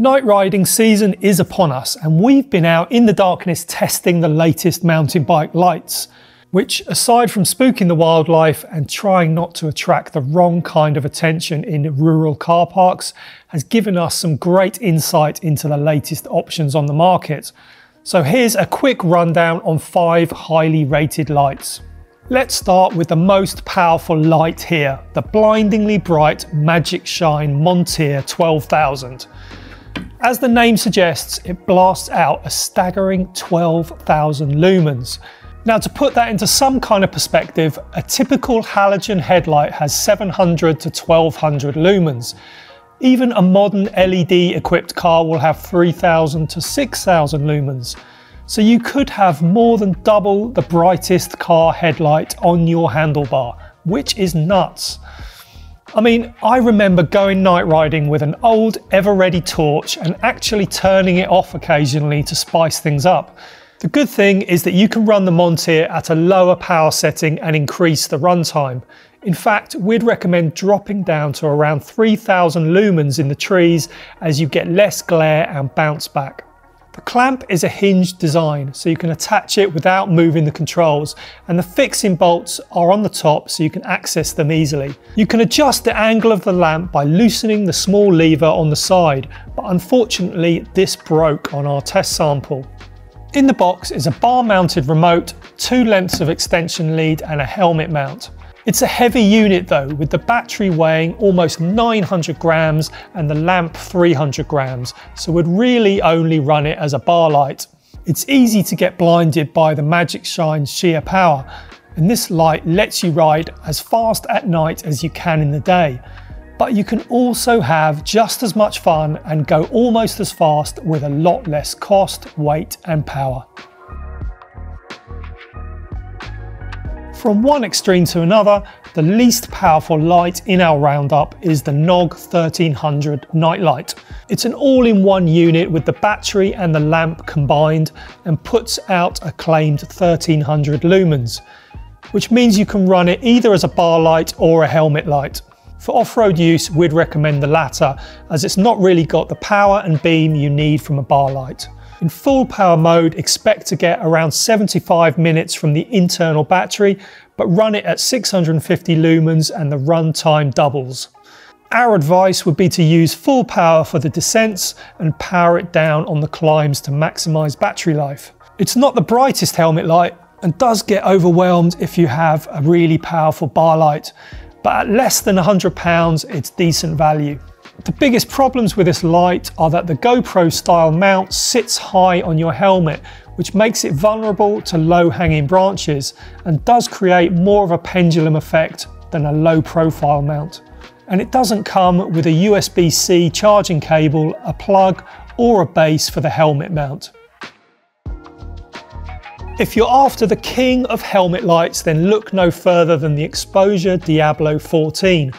Night riding season is upon us, and we've been out in the darkness testing the latest mountain bike lights, which, aside from spooking the wildlife and trying not to attract the wrong kind of attention in rural car parks, has given us some great insight into the latest options on the market. So here's a quick rundown on 5 highly rated lights. Let's start with the most powerful light here, the blindingly bright Magicshine Monteer 12,000. As the name suggests, it blasts out a staggering 12,000 lumens. Now, to put that into some kind of perspective, a typical halogen headlight has 700 to 1200 lumens. Even a modern LED equipped car will have 3000 to 6000 lumens. So you could have more than double the brightest car headlight on your handlebar, which is nuts. I mean, I remember going night riding with an old ever-ready torch and actually turning it off occasionally to spice things up. The good thing is that you can run the Monteer at a lower power setting and increase the runtime. In fact, we'd recommend dropping down to around 3000 lumens in the trees as you get less glare and bounce back. The clamp is a hinged design, so you can attach it without moving the controls, and the fixing bolts are on the top so you can access them easily. You can adjust the angle of the lamp by loosening the small lever on the side, but unfortunately this broke on our test sample. In the box is a bar mounted remote, 2 lengths of extension lead and a helmet mount. It's a heavy unit though, with the battery weighing almost 900 grams and the lamp 300 grams, so we'd really only run it as a bar light. It's easy to get blinded by the Magicshine's sheer power, and this light lets you ride as fast at night as you can in the day. But you can also have just as much fun and go almost as fast with a lot less cost, weight and power. From one extreme to another, the least powerful light in our roundup is the Knog 1300 nightlight. It's an all-in-one unit with the battery and the lamp combined and puts out a claimed 1300 lumens, which means you can run it either as a bar light or a helmet light. For off-road use, we'd recommend the latter, as it's not really got the power and beam you need from a bar light. In full power mode, expect to get around 75 minutes from the internal battery, but run it at 650 lumens and the run time doubles. Our advice would be to use full power for the descents and power it down on the climbs to maximise battery life. It's not the brightest helmet light and does get overwhelmed if you have a really powerful bar light, but at less than £100, it's decent value. The biggest problems with this light are that the GoPro style mount sits high on your helmet, which makes it vulnerable to low hanging branches and does create more of a pendulum effect than a low profile mount. And it doesn't come with a USB-C charging cable, a plug or a base for the helmet mount. If you're after the king of helmet lights, then look no further than the Exposure Diablo 14.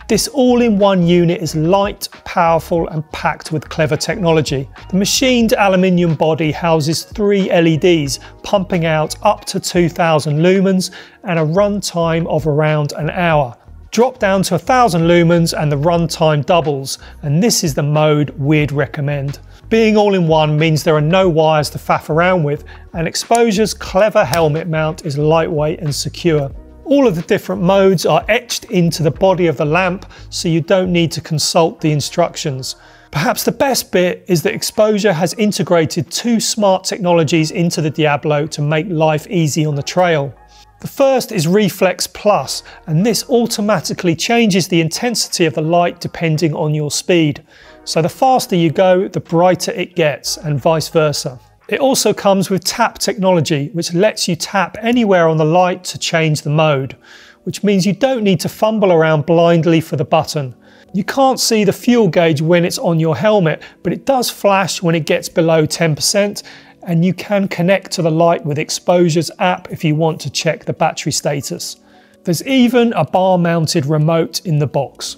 This all-in-one unit is light, powerful and packed with clever technology. The machined aluminium body houses 3 LEDs, pumping out up to 2000 lumens and a run time of around an hour. Drop down to 1000 lumens and the run time doubles, and this is the mode we'd recommend. Being all-in-one means there are no wires to faff around with, and Exposure's clever helmet mount is lightweight and secure. All of the different modes are etched into the body of the lamp, so you don't need to consult the instructions. Perhaps the best bit is that Exposure has integrated 2 smart technologies into the Diablo to make life easy on the trail. The first is Reflex Plus, and this automatically changes the intensity of the light depending on your speed. So the faster you go, the brighter it gets, and vice versa. It also comes with tap technology, which lets you tap anywhere on the light to change the mode, which means you don't need to fumble around blindly for the button. You can't see the fuel gauge when it's on your helmet, but it does flash when it gets below 10%, and you can connect to the light with Exposure's app if you want to check the battery status. There's even a bar-mounted remote in the box.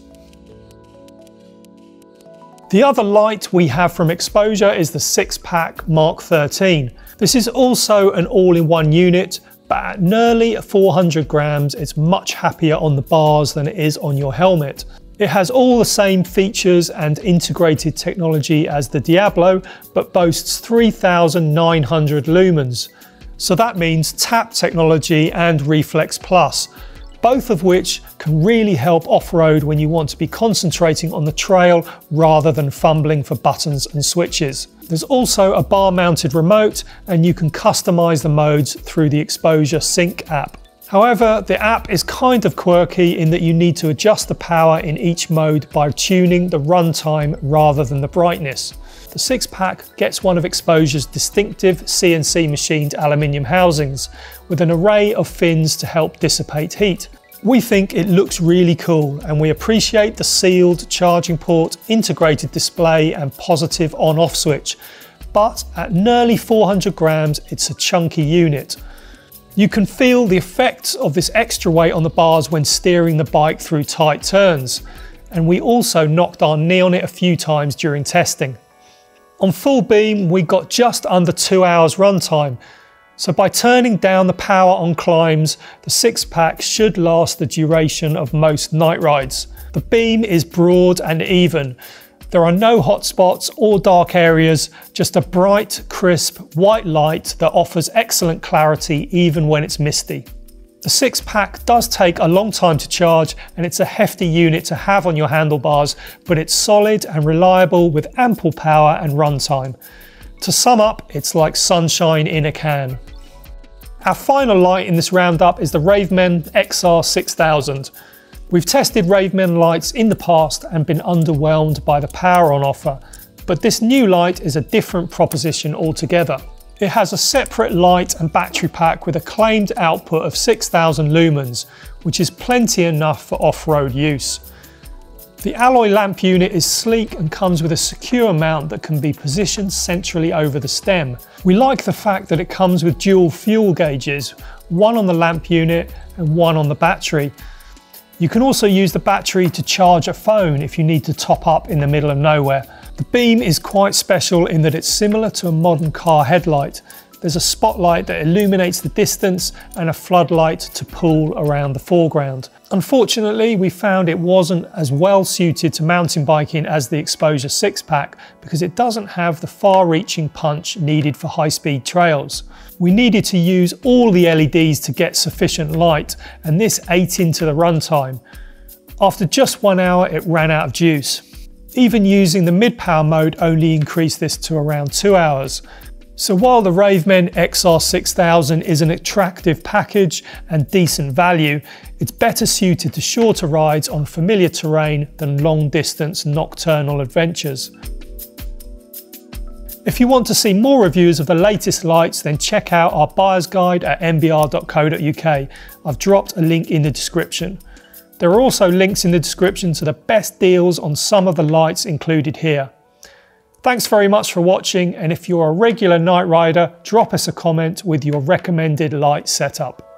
The other light we have from Exposure is the Sixpack Mark 13. This is also an all-in-one unit, but at nearly 400 grams, it's much happier on the bars than it is on your helmet. It has all the same features and integrated technology as the Diablo, but boasts 3,900 lumens. So that means tap technology and Reflex Plus, both of which can really help off-road when you want to be concentrating on the trail rather than fumbling for buttons and switches. There's also a bar-mounted remote, and you can customize the modes through the Exposure Sync app. However, the app is kind of quirky in that you need to adjust the power in each mode by tuning the runtime rather than the brightness. The Sixpack gets one of Exposure's distinctive CNC machined aluminium housings with an array of fins to help dissipate heat. We think it looks really cool, and we appreciate the sealed charging port, integrated display and positive on-off switch, but at nearly 400 grams it's a chunky unit. You can feel the effects of this extra weight on the bars when steering the bike through tight turns, and we also knocked our knee on it a few times during testing. On full beam we got just under 2 hours runtime, so by turning down the power on climbs, the Sixpack should last the duration of most night rides. The beam is broad and even. There are no hot spots or dark areas, just a bright, crisp, white light that offers excellent clarity even when it's misty. The Sixpack does take a long time to charge, and it's a hefty unit to have on your handlebars, but it's solid and reliable with ample power and runtime. To sum up, it's like sunshine in a can. Our final light in this roundup is the Ravemen XR6000. We've tested Ravemen lights in the past and been underwhelmed by the power on offer, but this new light is a different proposition altogether. It has a separate light and battery pack with a claimed output of 6,000 lumens, which is plenty enough for off-road use. The alloy lamp unit is sleek and comes with a secure mount that can be positioned centrally over the stem. We like the fact that it comes with dual fuel gauges, one on the lamp unit and one on the battery. You can also use the battery to charge a phone if you need to top up in the middle of nowhere. The beam is quite special in that it's similar to a modern car headlight. There's a spotlight that illuminates the distance and a floodlight to pull around the foreground. Unfortunately, we found it wasn't as well suited to mountain biking as the Exposure Sixpack because it doesn't have the far-reaching punch needed for high-speed trails. We needed to use all the LEDs to get sufficient light, and this ate into the runtime. After just 1 hour, it ran out of juice. Even using the mid-power mode only increased this to around 2 hours. So while the Ravemen XR6000 is an attractive package and decent value, it's better suited to shorter rides on familiar terrain than long-distance nocturnal adventures. If you want to see more reviews of the latest lights, then check out our buyer's guide at mbr.co.uk. I've dropped a link in the description. There are also links in the description to the best deals on some of the lights included here. Thanks very much for watching, and if you're a regular night rider, drop us a comment with your recommended light setup.